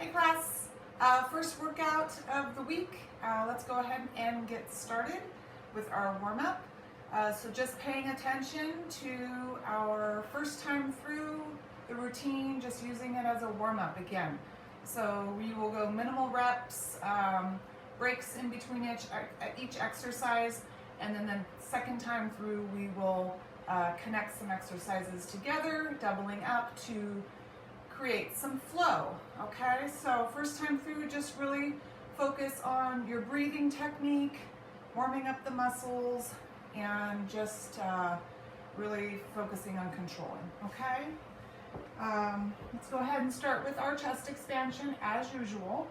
Hey class, first workout of the week. Let's go ahead and get started with our warm-up. So just paying attention to our first time through the routine, just using it as a warm-up again. So we will go minimal reps, breaks in between each exercise, and then the second time through we will connect some exercises together, doubling up to create some flow, okay? So first time through, just really focus on your breathing technique, warming up the muscles, and just really focusing on controlling, okay? Let's go ahead and start with our chest expansion as usual.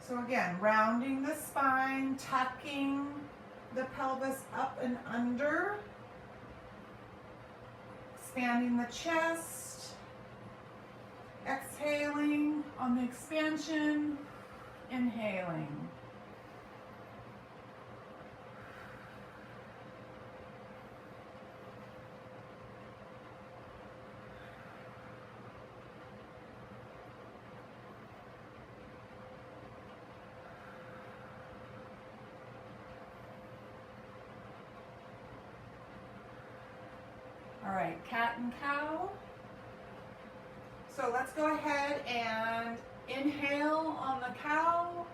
So again, rounding the spine, tucking the pelvis up and under, expanding the chest, exhaling on the expansion, inhaling. All right, cat and cow. So let's go ahead and inhale on the cow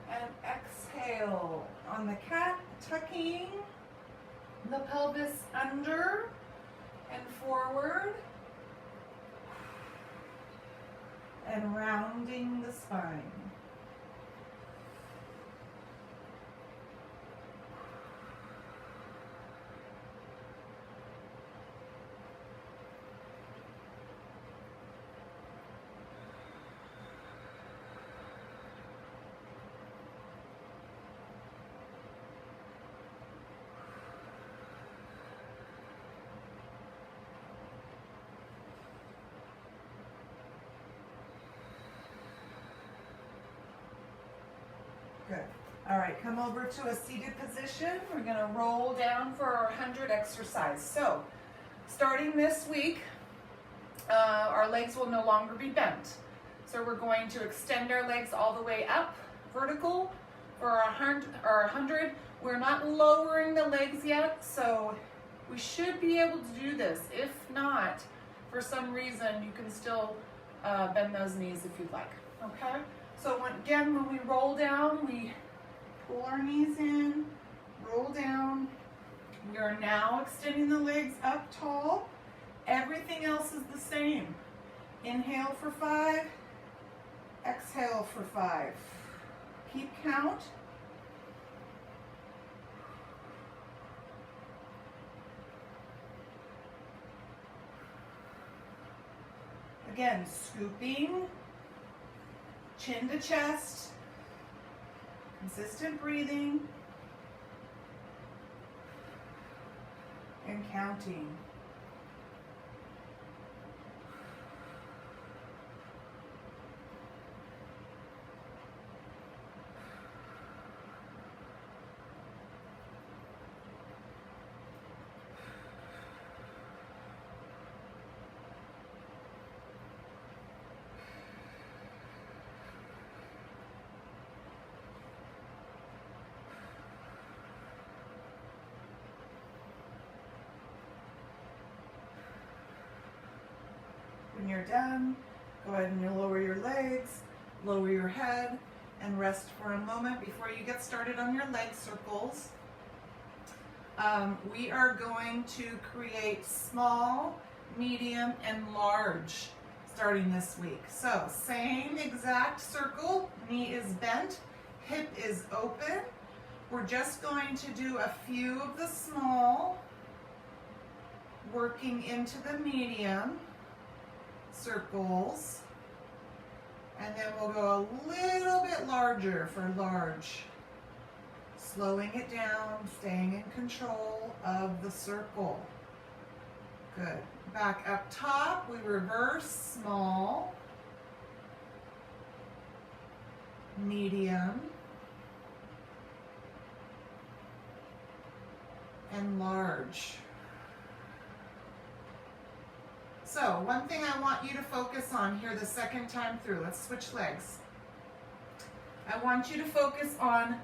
and exhale on the cat, tucking the pelvis under and forward and rounding the spine. Good. All right, come over to a seated position. We're gonna roll down for our 100 exercise. So, starting this week, our legs will no longer be bent. So we're going to extend our legs all the way up, vertical, for our 100. We're not lowering the legs yet, so we should be able to do this. If not, for some reason, you can still bend those knees if you'd like, okay? So again, when we roll down, we pull our knees in, roll down. We are now extending the legs up tall. Everything else is the same. Inhale for 5, exhale for 5. Keep count. Again, scooping. Chin to chest, consistent breathing, and counting. When you're done, go ahead and you lower your legs, lower your head, and rest for a moment before you get started on your leg circles. We are going to create small, medium, and large starting this week. So same exact circle, knee is bent, hip is open. We're just going to do a few of the small, working into the medium circles, and then we'll go a little bit larger for large, slowing it down, staying in control of the circle. Good. Back up top, we reverse, small, medium, and large. So one thing I want you to focus on here the second time through, let's switch legs. I want you to focus on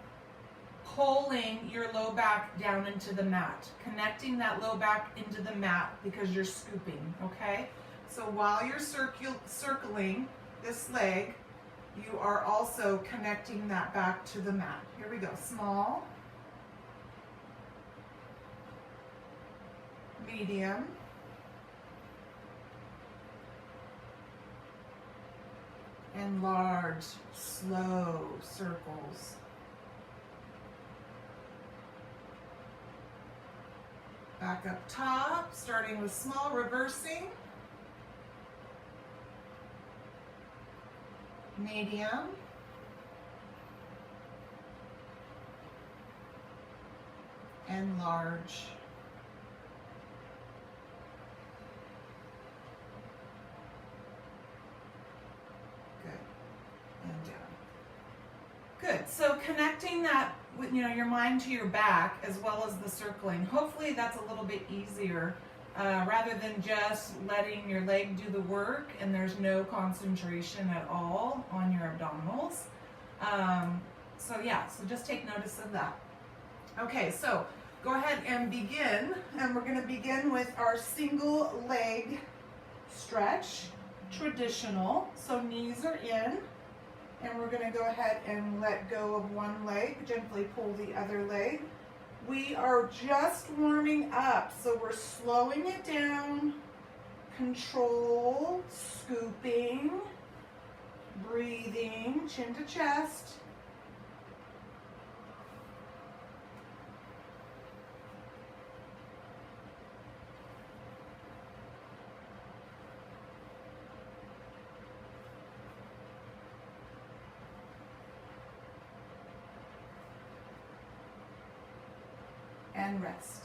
pulling your low back down into the mat, connecting that low back into the mat because you're scooping, okay? So while you're circling this leg, you are also connecting that back to the mat. Here we go, small, medium, and large, slow circles. Back up top, starting with small, reversing. Medium. And large. Good. And down. Good. So connecting that with, your mind to your back as well as the circling. Hopefully that's a little bit easier rather than just letting your leg do the work and there's no concentration at all on your abdominals. So just take notice of that. Okay, so go ahead and begin, and we're going to begin with our single leg stretch, traditional. So knees are in. And we're going to go ahead and let go of one leg, gently pull the other leg. We are just warming up, so we're slowing it down, control, scooping, breathing, chin to chest. And rest.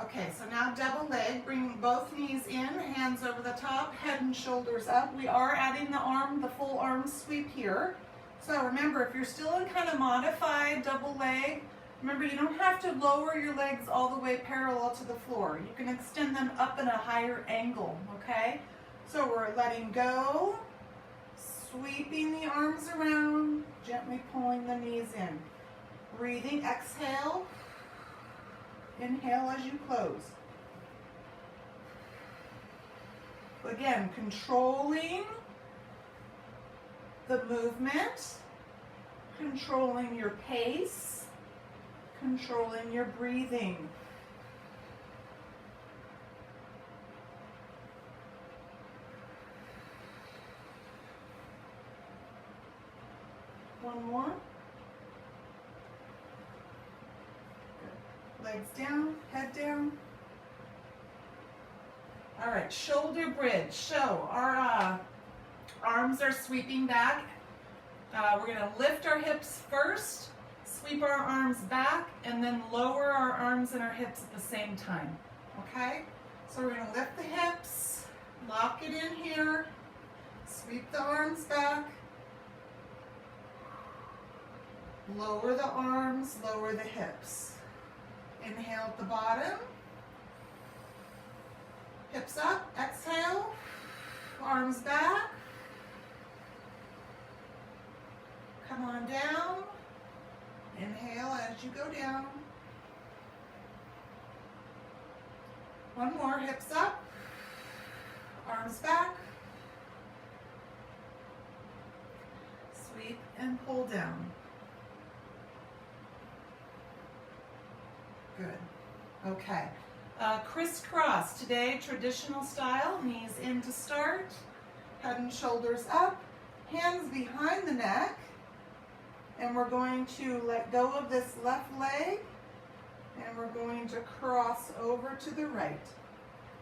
Okay, so now double leg, bring both knees in, hands over the top, head and shoulders up. We are adding the full arm sweep here. So remember, if you're still in kind of modified double leg, remember you don't have to lower your legs all the way parallel to the floor. You can extend them up in a higher angle, okay? So we're letting go, sweeping the arms around, gently pulling the knees in. Breathing, exhale, inhale as you close. Again, controlling the movement, controlling your pace, controlling your breathing. One more. Legs down, head down. All right, shoulder bridge. So our arms are sweeping back. We're going to lift our hips first, sweep our arms back, and then lower our arms and our hips at the same time. Okay? So we're going to lift the hips, lock it in here, sweep the arms back, lower the arms, lower the hips. Inhale at the bottom, hips up, exhale, arms back, come on down, inhale as you go down. One more, hips up, arms back, sweep and pull down. Good. Okay. Crisscross. Today, traditional style. Knees in to start. Head and shoulders up. Hands behind the neck. And we're going to let go of this left leg. And we're going to cross over to the right.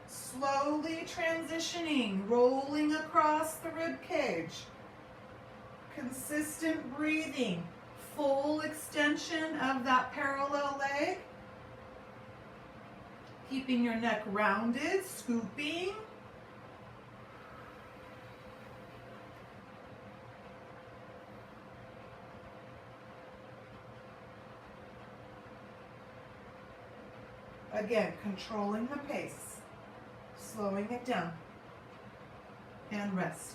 Slowly transitioning, rolling across the rib cage. Consistent breathing. Full extension of that parallel leg. Keeping your neck rounded, scooping. Again, controlling the pace, slowing it down, and rest.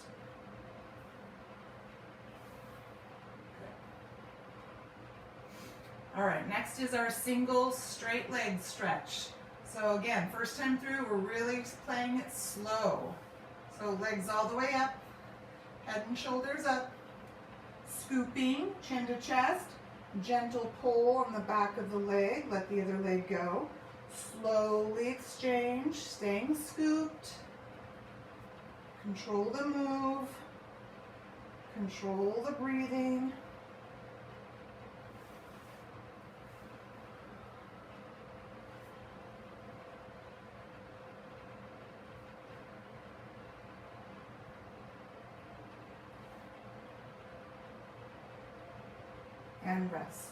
All right, next is our single straight leg stretch. So again, first time through, we're really playing it slow. So legs all the way up, head and shoulders up, scooping, chin to chest, gentle pull on the back of the leg, let the other leg go. Slowly exchange, staying scooped. Control the move, control the breathing. And rest.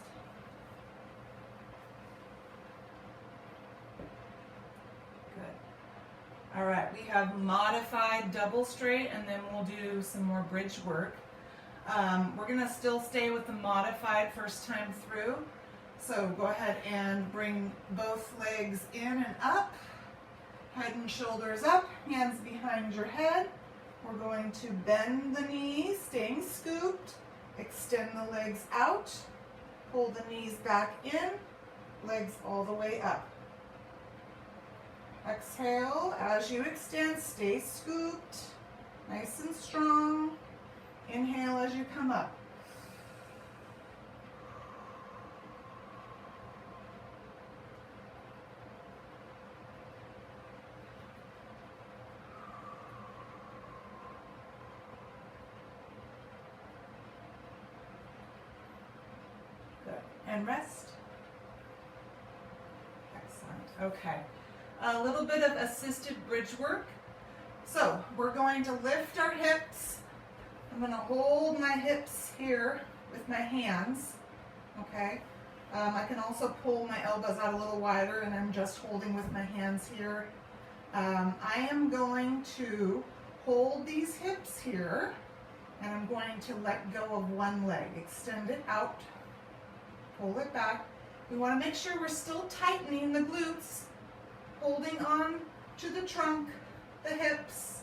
Good. All right, we have modified double straight, and then we'll do some more bridge work. We're gonna still stay with the modified first time through. So go ahead and bring both legs in and up, head and shoulders up, hands behind your head. We're going to bend the knees, staying scooped. Extend the legs out, pull the knees back in, legs all the way up. Exhale, as you extend, stay scooped, nice and strong. Inhale as you come up. And rest. Excellent. Okay. A little bit of assisted bridge work. So we're going to lift our hips. I'm going to hold my hips here with my hands. Okay. I can also pull my elbows out a little wider, and I'm just holding with my hands here. I am going to hold these hips here, and I'm going to let go of one leg. Extend it out. Pull it back. We want to make sure we're still tightening the glutes, holding on to the trunk, the hips,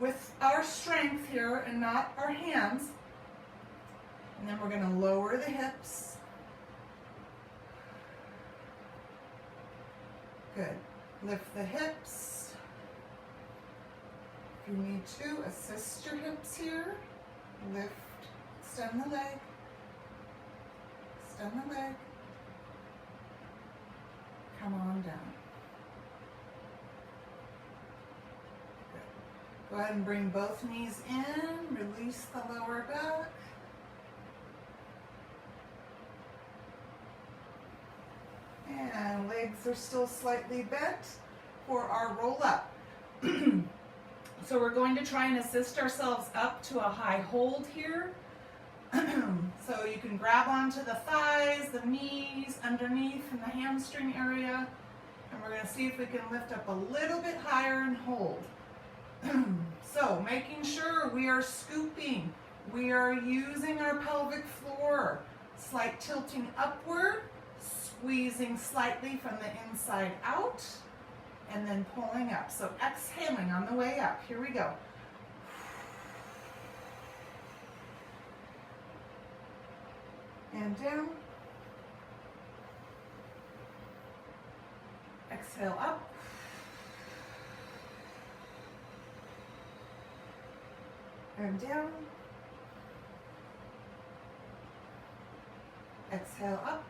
with our strength here and not our hands. And then we're going to lower the hips. Good. Lift the hips. If you need to, assist your hips here. Lift, extend the leg. Extend the leg. Come on down. Good. Go ahead and bring both knees in. Release the lower back. And legs are still slightly bent for our roll up. So we're going to try and assist ourselves up to a high hold here. So you can grab onto the thighs, the knees, underneath in the hamstring area. And we're going to see if we can lift up a little bit higher and hold. So making sure we are scooping. We are using our pelvic floor. Slight tilting upward, squeezing slightly from the inside out, and then pulling up. So exhaling on the way up. Here we go. And down. Exhale up. And down. Exhale up.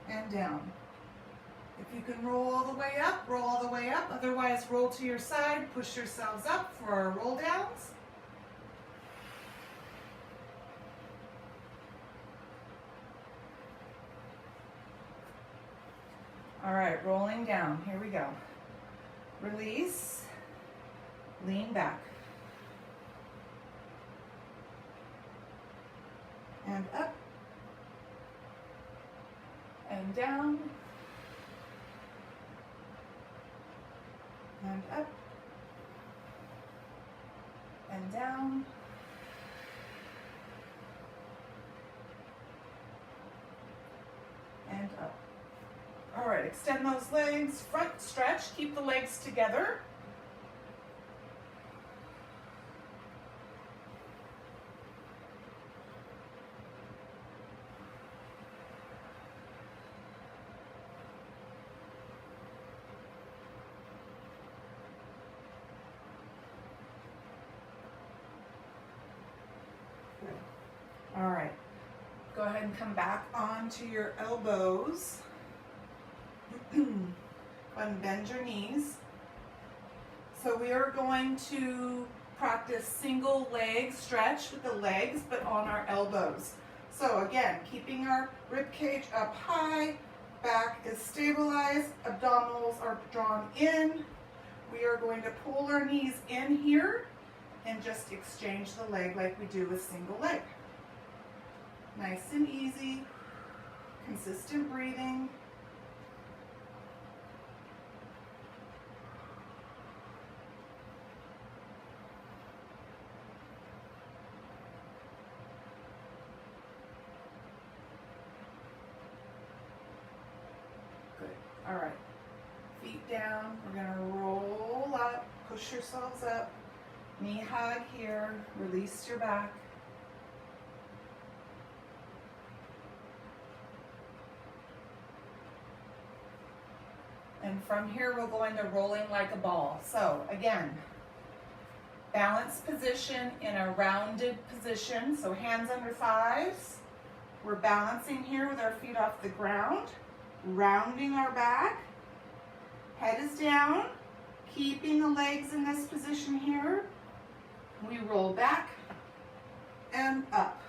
And down. If you can roll all the way up, roll all the way up. Otherwise, roll to your side, push yourselves up for our roll downs. All right, rolling down. Here we go. Release. Lean back. And up. And down. And up. And down. and up. All right, extend those legs, front stretch, keep the legs together. All right, go ahead and come back onto your elbows. And bend your knees. So we are going to practice single leg stretch with the legs, but on our elbows. So again, keeping our rib cage up high, back is stabilized, abdominals are drawn in. We are going to pull our knees in here and just exchange the leg like we do with single leg. Nice and easy, consistent breathing. Good. All right. Feet down. We're going to roll up, push yourselves up. Knee hug here. Release your back. And from here, we'll go into rolling like a ball. So again, balanced position in a rounded position. So hands under thighs. We're balancing here with our feet off the ground, rounding our back. Head is down, keeping the legs in this position here. We roll back and up,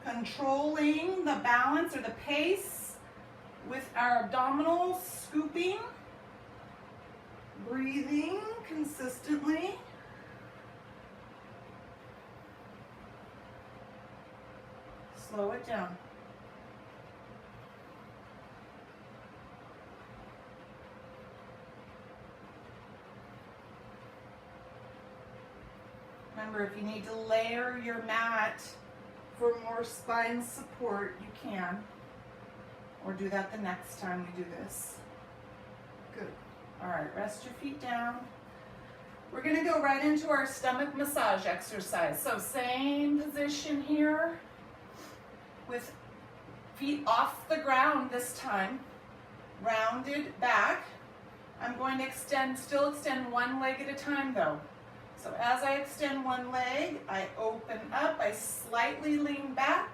controlling the balance or the pace with our abdominals scooping. Breathing consistently. Slow it down. Remember, if you need to layer your mat for more spine support, you can. Or do that the next time we do this. Good. All right, rest your feet down. We're gonna go right into our stomach massage exercise. So same position here with feet off the ground this time, rounded back. I'm going to still extend one leg at a time though. So as I extend one leg, I open up, I slightly lean back,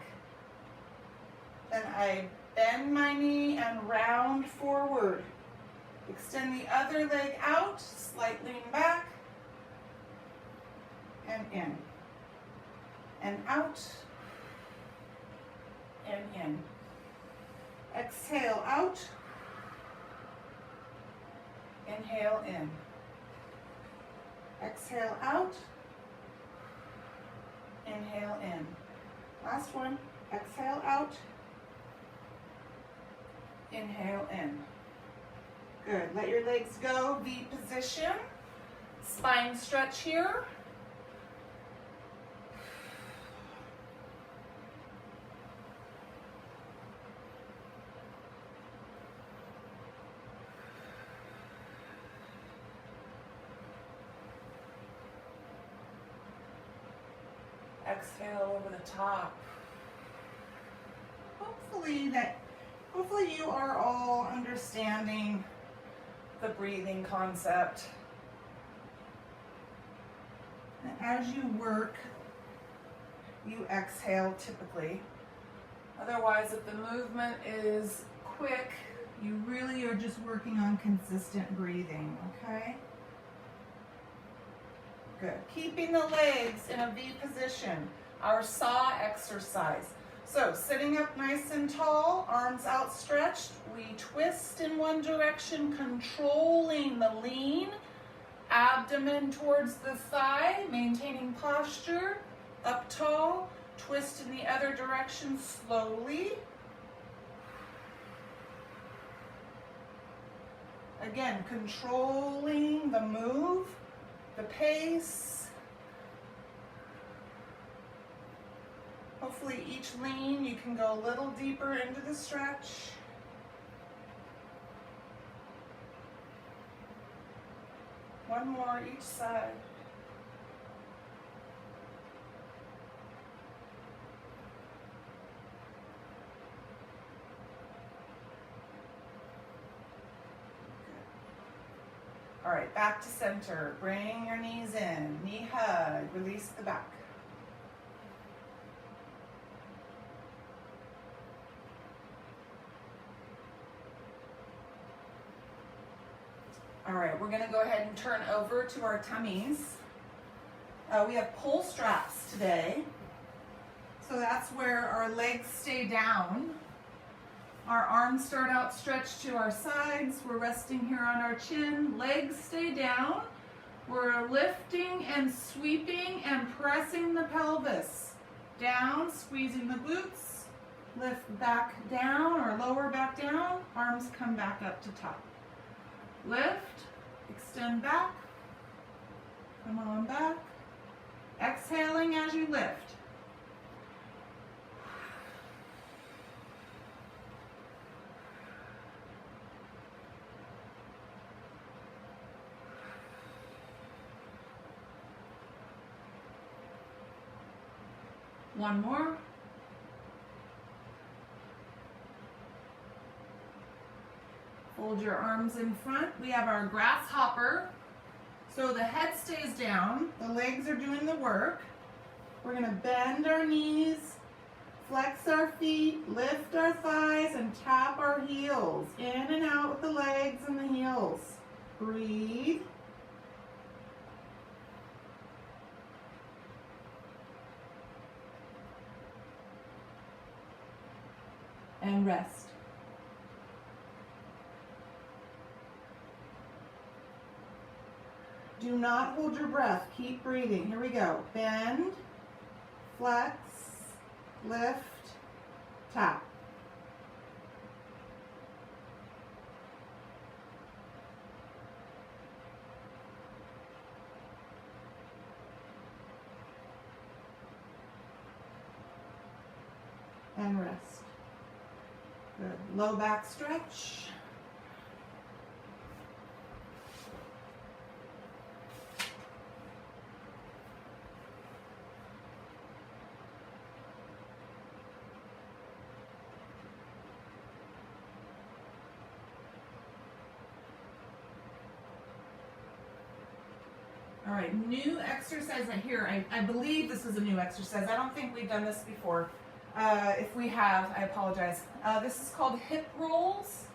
then I bend my knee and round forward. Extend the other leg out, slight lean back, and in, and out, and in. Exhale out, inhale in. Exhale out, inhale in. Last one, exhale out, inhale in. Good, let your legs go, V position, spine stretch here. Exhale over the top. Hopefully you are all understanding the breathing concept. And as you work, you exhale typically. Otherwise, if the movement is quick, you really are just working on consistent breathing, okay? Good. Keeping the legs in a V position, our saw exercise. So sitting up nice and tall, arms outstretched, we twist in one direction, controlling the lean, abdomen towards the thigh, maintaining posture, up tall, twist in the other direction slowly. Again, controlling the move, the pace. Hopefully each lean you can go a little deeper into the stretch. One more each side. All right, back to center. Bring your knees in. Knee hug. Release the back. All right, we're gonna go ahead and turn over to our tummies. We have pull straps today. So that's where our legs stay down. Our arms start out stretched to our sides. We're resting here on our chin. Legs stay down. We're lifting and sweeping and pressing the pelvis down, squeezing the glutes. Lift back down or lower back down. Arms come back up to top. Lift, extend back, come on back. Exhaling as you lift. One more. Fold your arms in front. We have our grasshopper. So the head stays down, the legs are doing the work. We're gonna bend our knees, flex our feet, lift our thighs, and tap our heels. In and out with the legs and the heels. Breathe. And rest. Do not hold your breath. Keep breathing. Here we go. Bend, flex, lift, tap. And rest. Good. Low back stretch. All right, new exercise here. I believe this is a new exercise. I don't think we've done this before. If we have, I apologize. This is called hip rolls.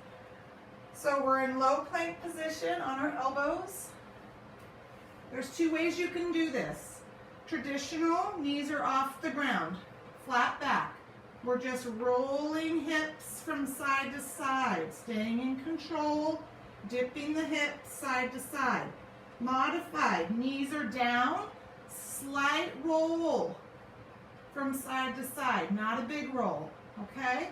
So we're in low plank position on our elbows. There's two ways you can do this. Traditional, knees are off the ground, flat back. We're just rolling hips from side to side, staying in control, dipping the hips side to side. Modified, knees are down, slight roll from side to side, not a big roll, okay?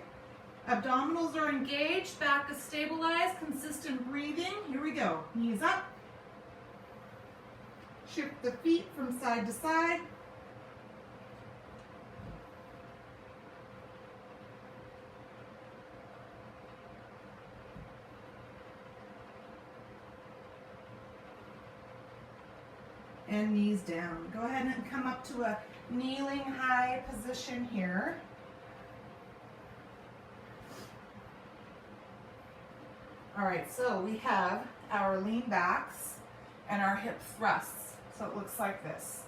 Abdominals are engaged, back is stabilized, consistent breathing. Here we go, knees up. Shift the feet from side to side. And knees down. Go ahead and come up to a kneeling high position here. All right, so we have our lean backs and our hip thrusts. So it looks like this.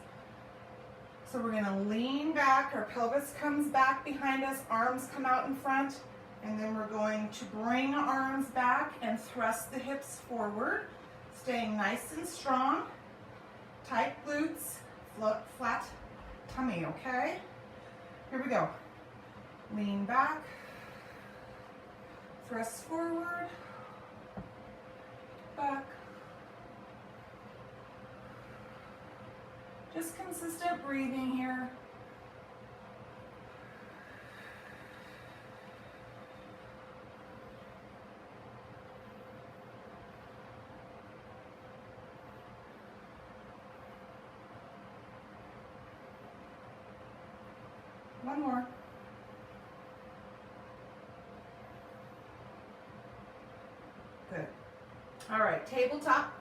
So we're gonna lean back, our pelvis comes back behind us, arms come out in front, and then we're going to bring arms back and thrust the hips forward, staying nice and strong. Tight glutes, flat tummy, okay? Here we go. Lean back, thrust forward, back. Just consistent breathing here. One more. Good. All right, tabletop.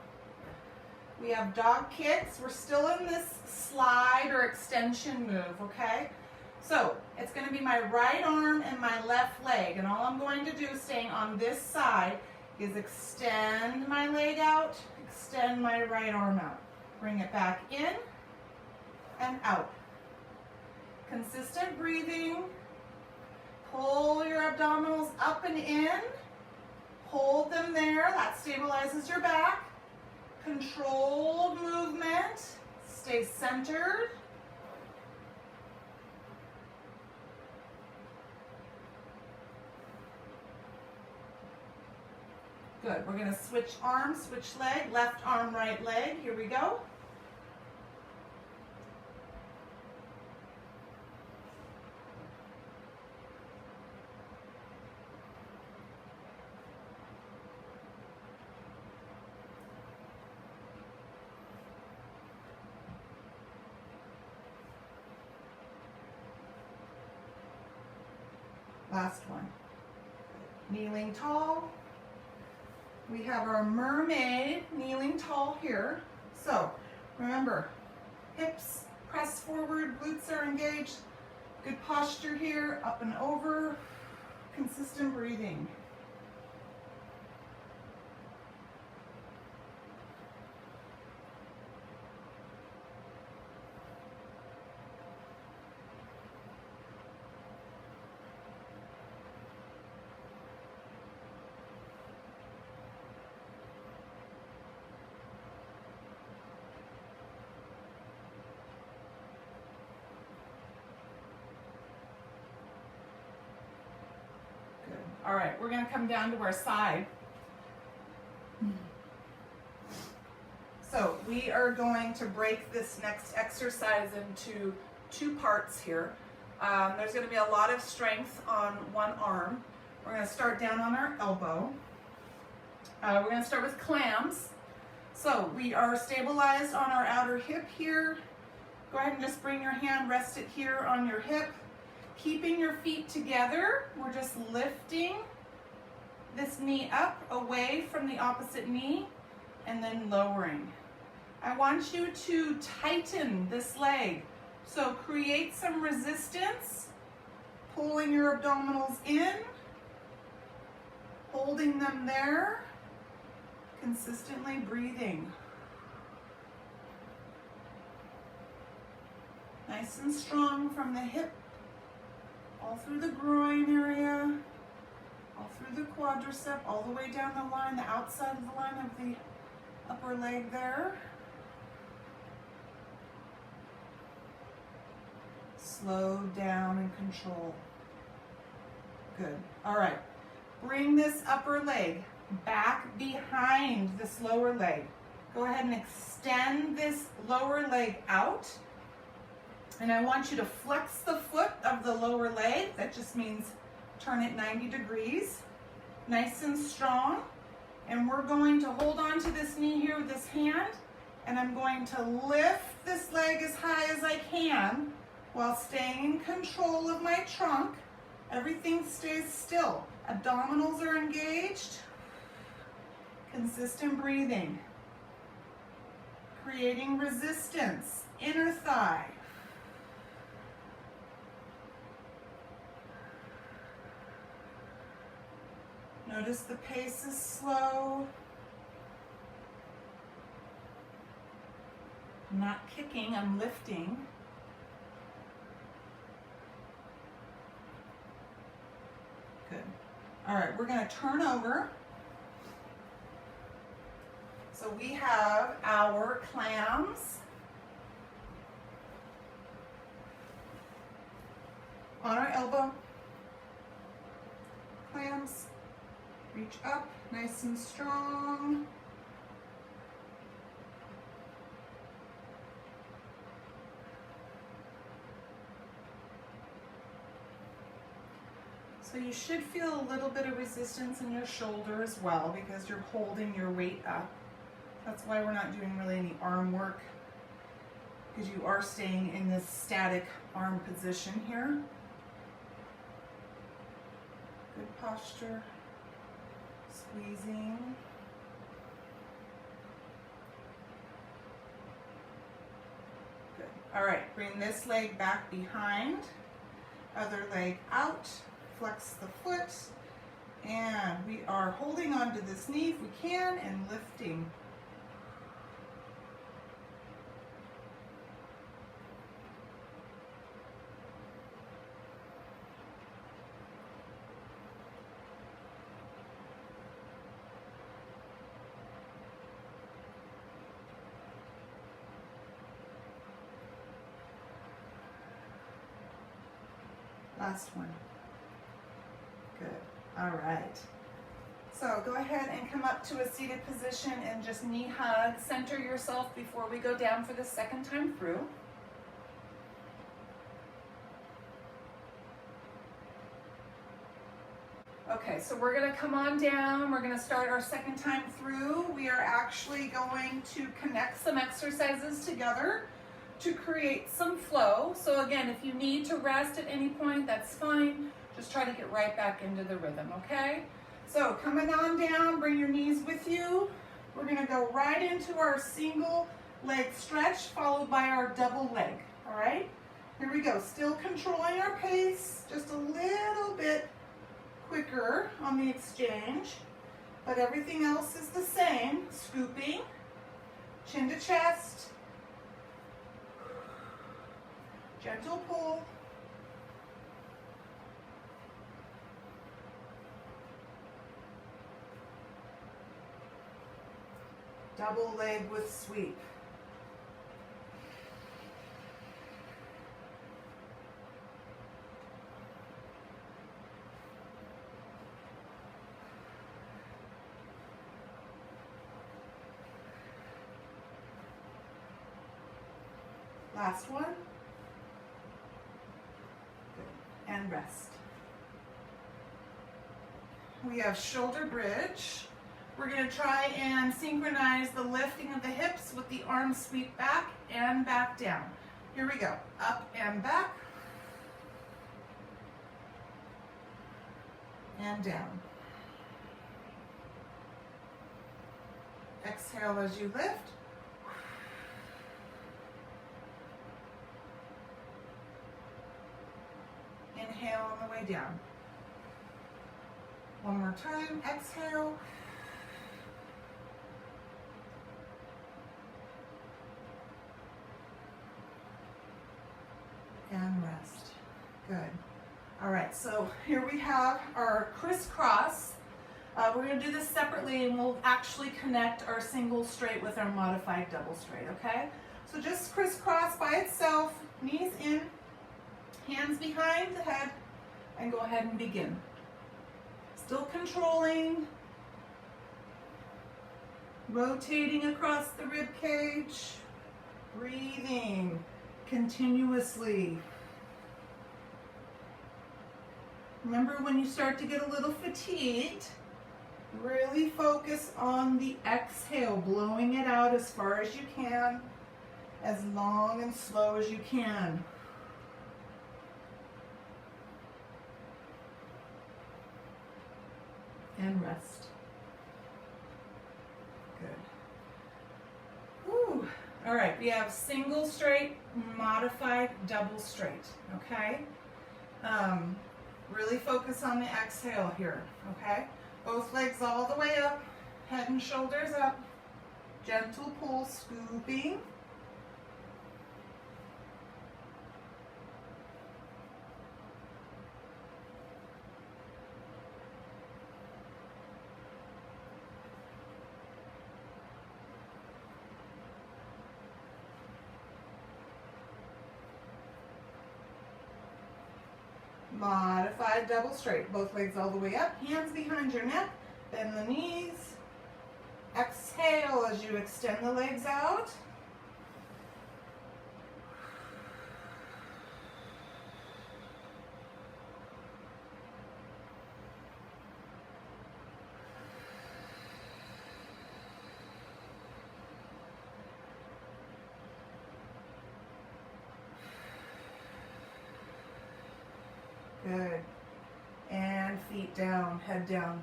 We have dog kicks. We're still in this slide or extension move, okay? So it's going to be my right arm and my left leg, and all I'm going to do, staying on this side, is extend my leg out, extend my right arm out. Bring it back in and out. Consistent breathing. Pull your abdominals up and in. Hold them there. That stabilizes your back. Controlled movement. Stay centered. Good. We're going to switch arms, switch leg. Left arm, right leg. Here we go. Last one. Kneeling tall. We have our mermaid kneeling tall here. So remember, hips press forward, glutes are engaged. Good posture here, up and over. Consistent breathing. All right, we're going to come down to our side. So we are going to break this next exercise into two parts here. There's going to be a lot of strength on one arm. We're going to start down on our elbow. We're going to start with clams. So we are stabilized on our outer hip here. Go ahead and just bring your hand, rest it here on your hip. Keeping your feet together, we're just lifting this knee up away from the opposite knee and then lowering. I want you to tighten this leg. So create some resistance, pulling your abdominals in, holding them there, consistently breathing. Nice and strong from the hip, all through the groin area, all through the quadricep, all the way down the line, the outside of the line of the upper leg there. Slow down and control. Good. All right. Bring this upper leg back behind this lower leg. Go ahead and extend this lower leg out. And I want you to flex the foot of the lower leg. That just means turn it 90 degrees. Nice and strong. And we're going to hold on to this knee here with this hand. And I'm going to lift this leg as high as I can while staying in control of my trunk. Everything stays still. Abdominals are engaged. Consistent breathing. Creating resistance. Inner thigh. Notice the pace is slow. I'm not kicking, I'm lifting. Good. All right, we're going to turn over. So we have our clams on our elbow. Clams. Reach up, nice and strong. So you should feel a little bit of resistance in your shoulder as well because you're holding your weight up. That's why we're not doing really any arm work, because you are staying in this static arm position here. Good posture. Squeezing. All right, bring this leg back behind, other leg out, flex the foot, and we are holding onto this knee if we can and lifting. Last one. Good. All right. So go ahead and come up to a seated position and just knee hug. Center yourself before we go down for the second time through. Okay, so we're going to come on down. We're going to start our second time through. We are actually going to connect some exercises together to create some flow. So again, if you need to rest at any point, that's fine. Just try to get right back into the rhythm, okay? So coming on down, bring your knees with you. We're gonna go right into our single leg stretch followed by our double leg, all right? Here we go, still controlling our pace, just a little bit quicker on the exchange, but everything else is the same. Scooping, chin to chest, gentle pull. Double leg with sweep. Last one. And rest. We have shoulder bridge. We're going to try and synchronize the lifting of the hips with the arm sweep back and back down. Here we go. Up and back. And down. Exhale as you lift. Inhale on the way down. One more time, exhale. And rest. Good. All right, so here we have our crisscross. We're going to do this separately and we'll actually connect our single straight with our modified double straight, okay? So just crisscross by itself, knees in, hands behind the head, and go ahead and begin. Still controlling, rotating across the rib cage, breathing continuously. Remember, when you start to get a little fatigued, really focus on the exhale, blowing it out as far as you can, as long and slow as you can. And rest. Good. Whew. All right, we have single straight, modified double straight, okay? Really focus on the exhale here, okay? Both legs all the way up, head and shoulders up, gentle pull, scooping. Modified double straight, both legs all the way up, hands behind your neck, bend the knees. Exhale as you extend the legs out. Good. And feet down, head down.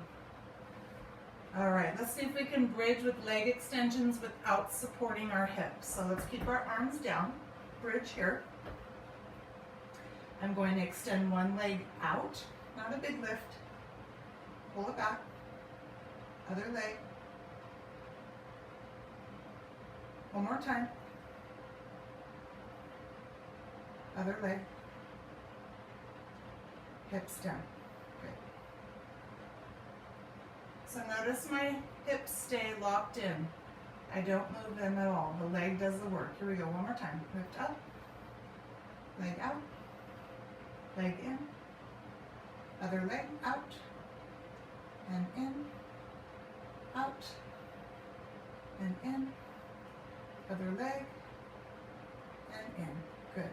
All right, let's see if we can bridge with leg extensions without supporting our hips. So let's keep our arms down. bridge here. I'm going to extend one leg out, not a big lift. Pull it back. Other leg. One more time. Other leg. Hips down. Good. So notice my hips stay locked in. I don't move them at all. The leg does the work. Here we go. One more time. Lift up. Leg out. Leg in. Other leg out. And in. Out. And in. Other leg. And in. Good.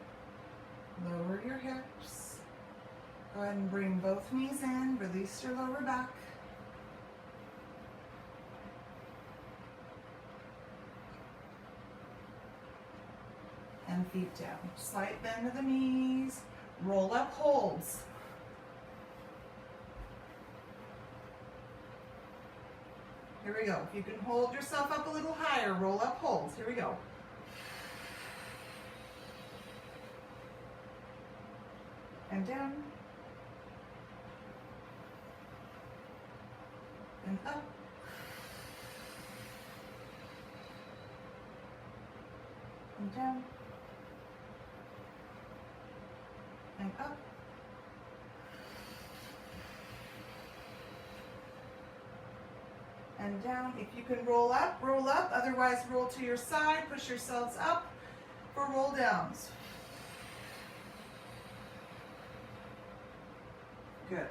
Lower your hips. Go ahead and bring both knees in. Release your lower back. And feet down. Slight bend of the knees. Roll up holds. Here we go. If you can hold yourself up a little higher, roll up holds. Here we go. And down. And up. And down. And up. And down. If you can roll up, roll up. Otherwise, roll to your side. Push yourselves up for roll downs. Good.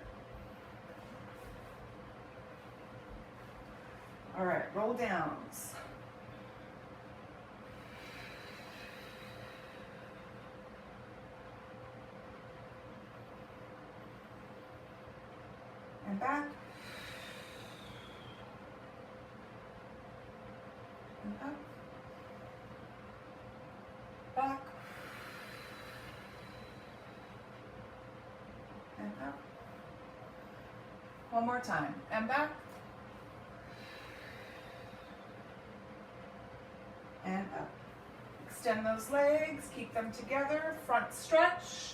All right, roll downs. And back. And up. Back. And up. One more time. And back. And up. Extend those legs. Keep them together. Front stretch.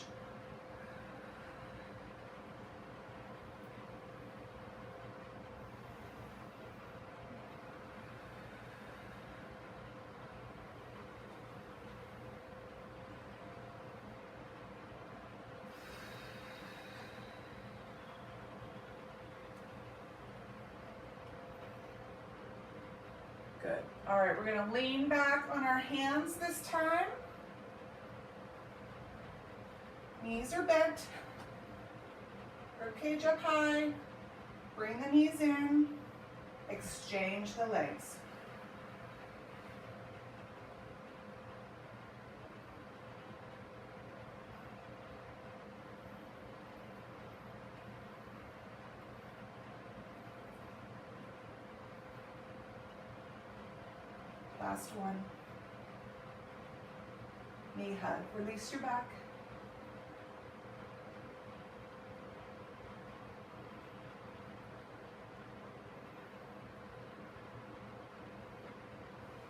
Good. All right, we're going to lean back on our hands this time. Knees are bent. Ribcage up high. Bring the knees in. Exchange the legs. Last one. Knee hug. Release your back.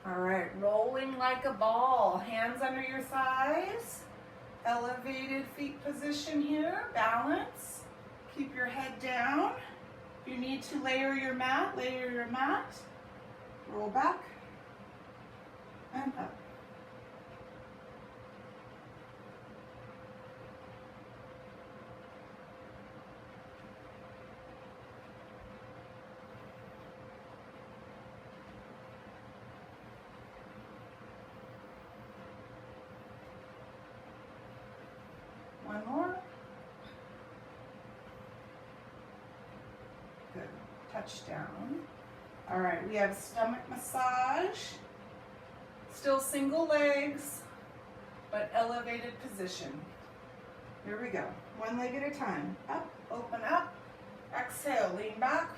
All right, rolling like a ball. Hands under your thighs. Elevated feet position here. Balance. Keep your head down. If you need to layer your mat, layer your mat. Roll back. And up. One more. Good. Touchdown. All right, we have stomach massage. Still single legs, but elevated position. Here we go. One leg at a time. Up, open up. Exhale, lean back.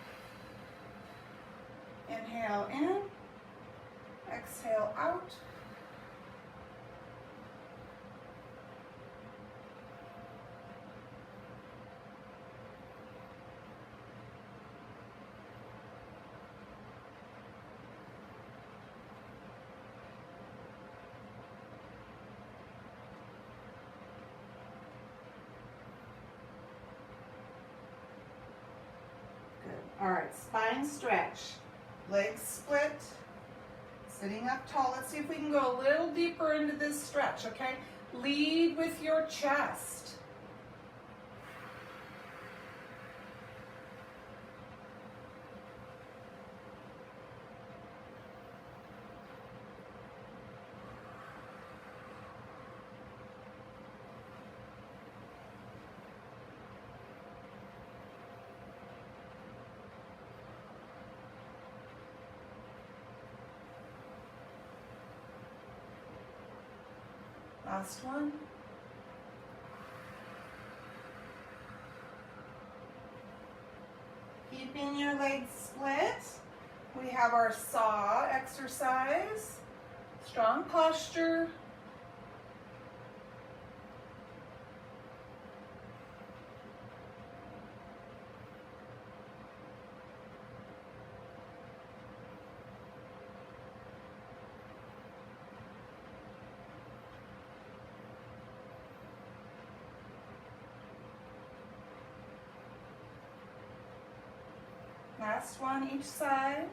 Inhale in. Exhale out. All right, spine stretch. Legs split. Sitting up tall. Let's see if we can go a little deeper into this stretch, okay? Lead with your chest. Last one. Keeping your legs split. We have our saw exercise. Strong posture. Last one each side.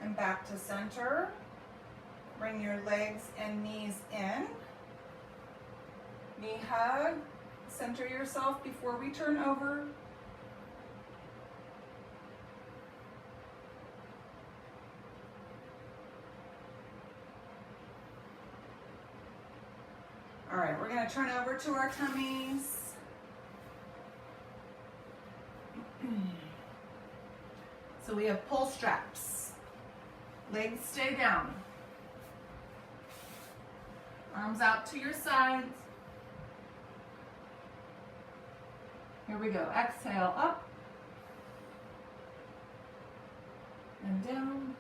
And back to center. Bring your legs and knees in. Knee hug. Center yourself before we turn over. All right, we're going to turn over to our tummies. So we have pull straps. Legs stay down. Arms out to your sides. Here we go. Exhale up and down.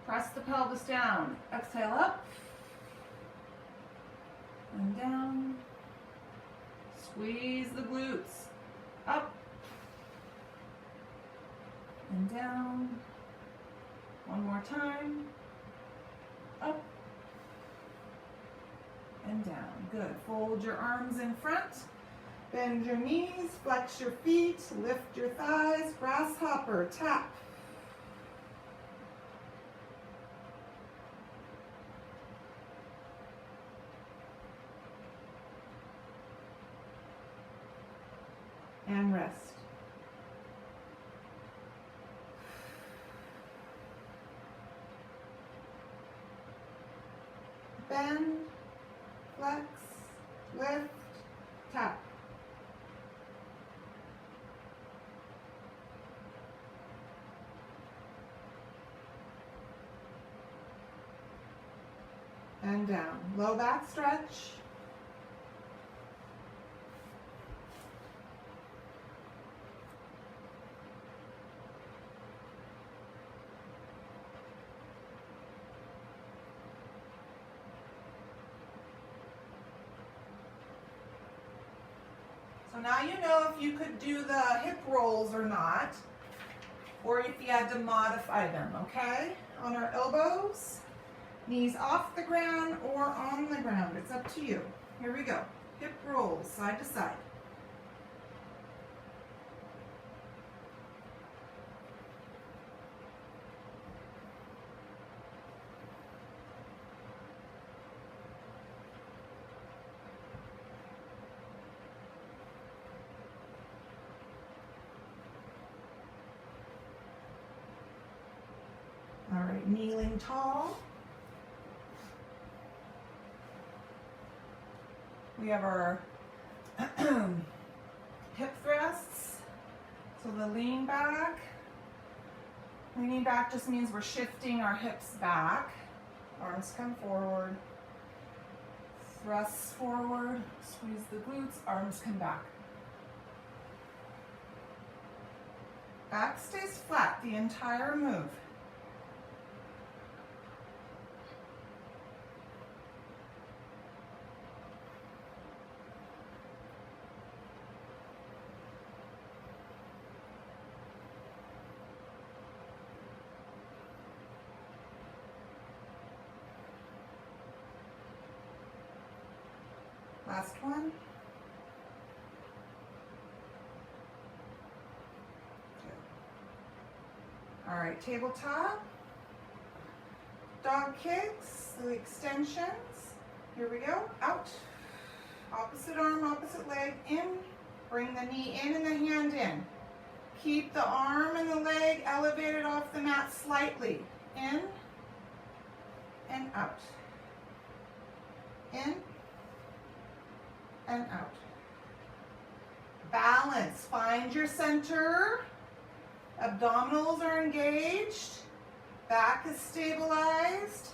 Press the pelvis down. Exhale up and down. Squeeze the glutes. Up and down. One more time. Up and down. Good. Fold your arms in front. Bend your knees. Flex your feet. Lift your thighs. Grasshopper. Tap. And rest. Bend, flex, lift, tap. And down. Low back stretch. So now you know if you could do the hip rolls or not, or if you had to modify them, okay? On our elbows, knees off the ground or on the ground. It's up to you. Here we go. Hip rolls, side to side. All right, kneeling tall. We have our hip thrusts. So the lean back. Leaning back just means we're shifting our hips back. Arms come forward. Thrusts forward. Squeeze the glutes. Arms come back. Back stays flat the entire move. Last one. Good. All right, tabletop. Dog kicks, the extensions. Here we go, out. Opposite arm, opposite leg, in. Bring the knee in and the hand in. Keep the arm and the leg elevated off the mat slightly. In and out. In and out. Balance, find your center. Abdominals are engaged. Back is stabilized.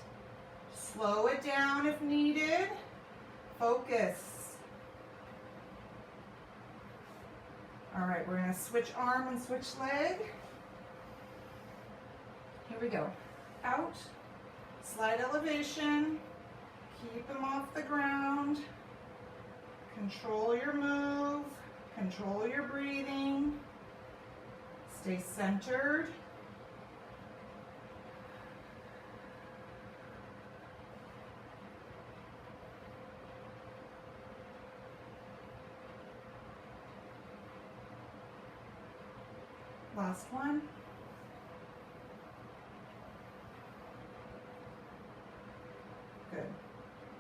Slow it down if needed. Focus. All right, we're gonna switch arm and switch leg. Here we go. Out, slight elevation. Keep them off the ground. Control your move. Control your breathing. Stay centered. Last one. Good.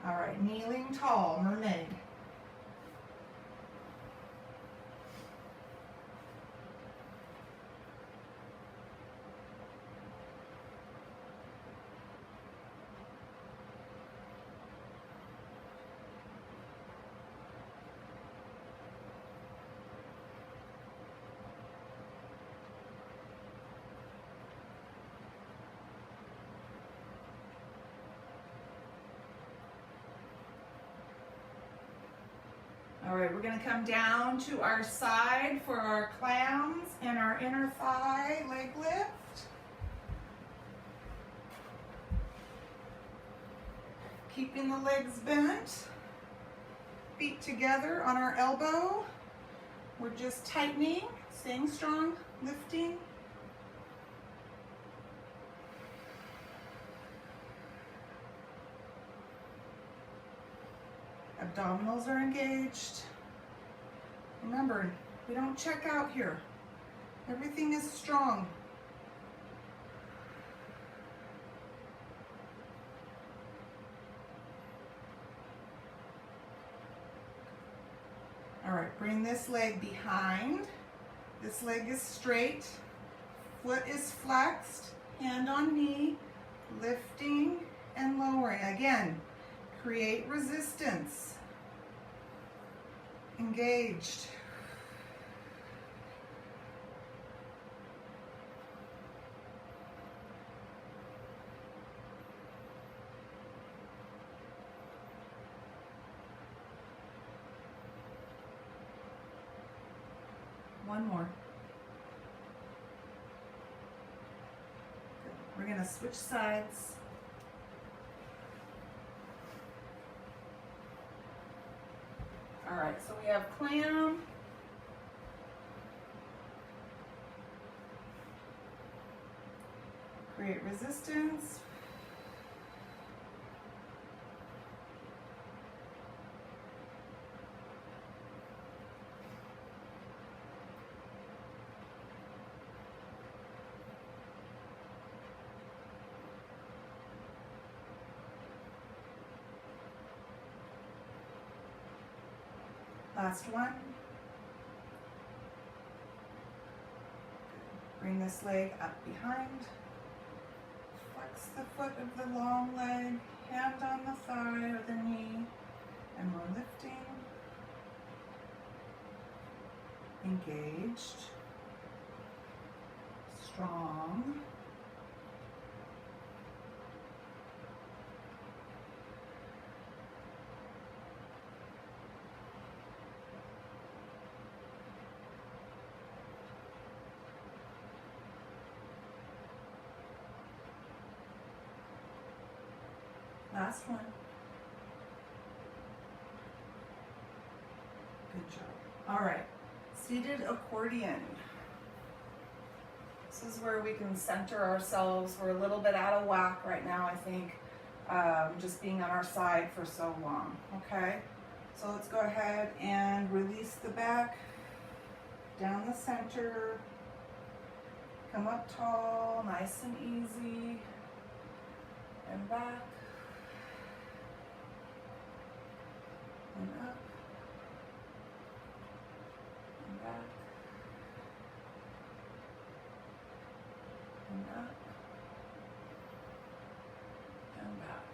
All right, kneeling tall, mermaid. All right, we're gonna come down to our side for our clams and our inner thigh leg lift. Keeping the legs bent, feet together on our elbow. We're just tightening, staying strong, lifting. Abdominals are engaged. Remember, we don't check out here. Everything is strong. All right, bring this leg behind. This leg is straight. Foot is flexed, hand on knee, lifting and lowering. Again, create resistance. Engaged. One more. Good. We're going to switch sides. All right, so we have clam, create resistance, last one. Bring this leg up behind. Flex the foot of the long leg, hand on the thigh or the knee, and we're lifting. Engaged. Strong. Last one. Good job. All right, seated accordion. This is where we can center ourselves. We're a little bit out of whack right now, I think, just being on our side for so long, okay? So let's go ahead and release the back, down the center, come up tall, nice and easy, and back, and up, and back, and up, and back.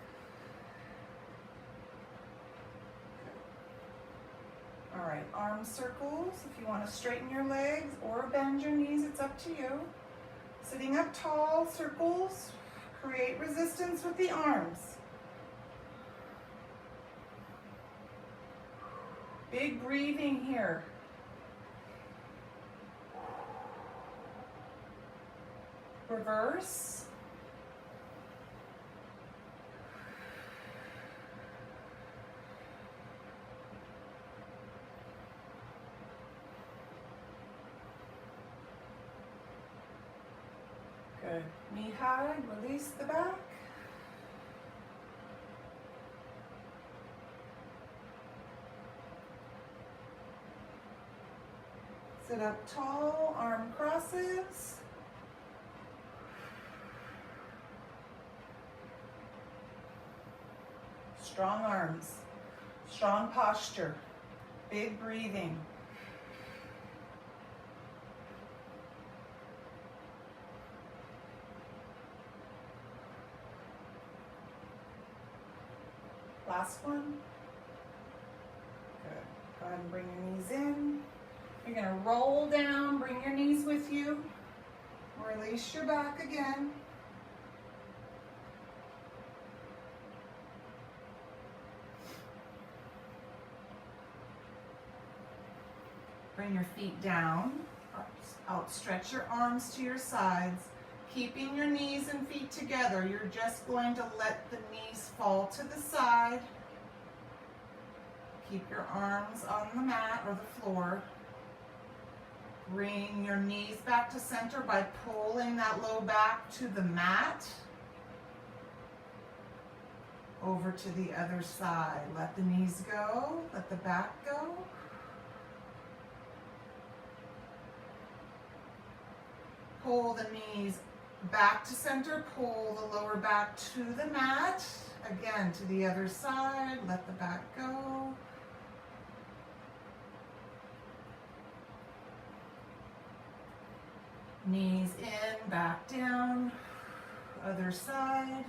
All right, arm circles. If you want to straighten your legs or bend your knees, it's up to you. Sitting up tall, circles, create resistance with the arms. Big breathing here. Reverse. Good. Knee high, release the back. Sit up tall, arm crosses. Strong arms, strong posture, big breathing. Last one. Good. Go ahead and bring your knees in. You're going to roll down, bring your knees with you. Release your back again. Bring your feet down. Outstretch your arms to your sides. Keeping your knees and feet together, you're just going to let the knees fall to the side. Keep your arms on the mat or the floor. Bring your knees back to center by pulling that low back to the mat. Over to the other side. Let the knees go, let the back go. Pull the knees back to center, pull the lower back to the mat. Again, to the other side, let the back go. Knees in, back down, other side.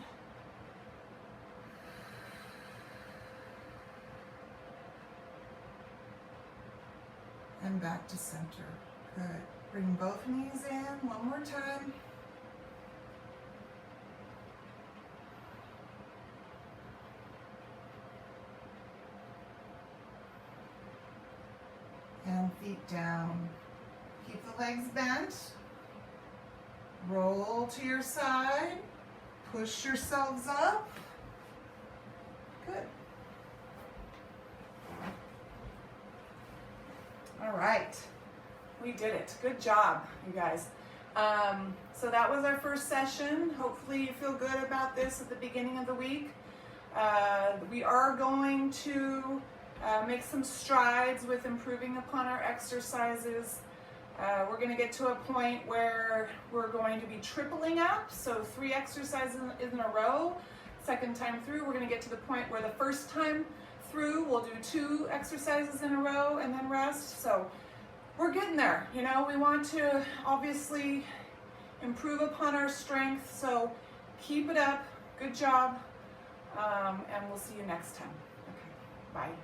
And back to center. Good. Bring both knees in one more time. And feet down. Keep the legs bent. Roll to your side. Push yourselves up. Good. All right. We did it. Good job, you guys. So that was our first session. Hopefully you feel good about this at the beginning of the week. We are going to make some strides with improving upon our exercises. We're going to get to a point where we're going to be tripling up, so 3 exercises in a row. Second time through, we're going to get to the point where the first time through, we'll do 2 exercises in a row and then rest. So we're getting there. You know, we want to obviously improve upon our strength, so keep it up. Good job, and we'll see you next time. Okay, bye.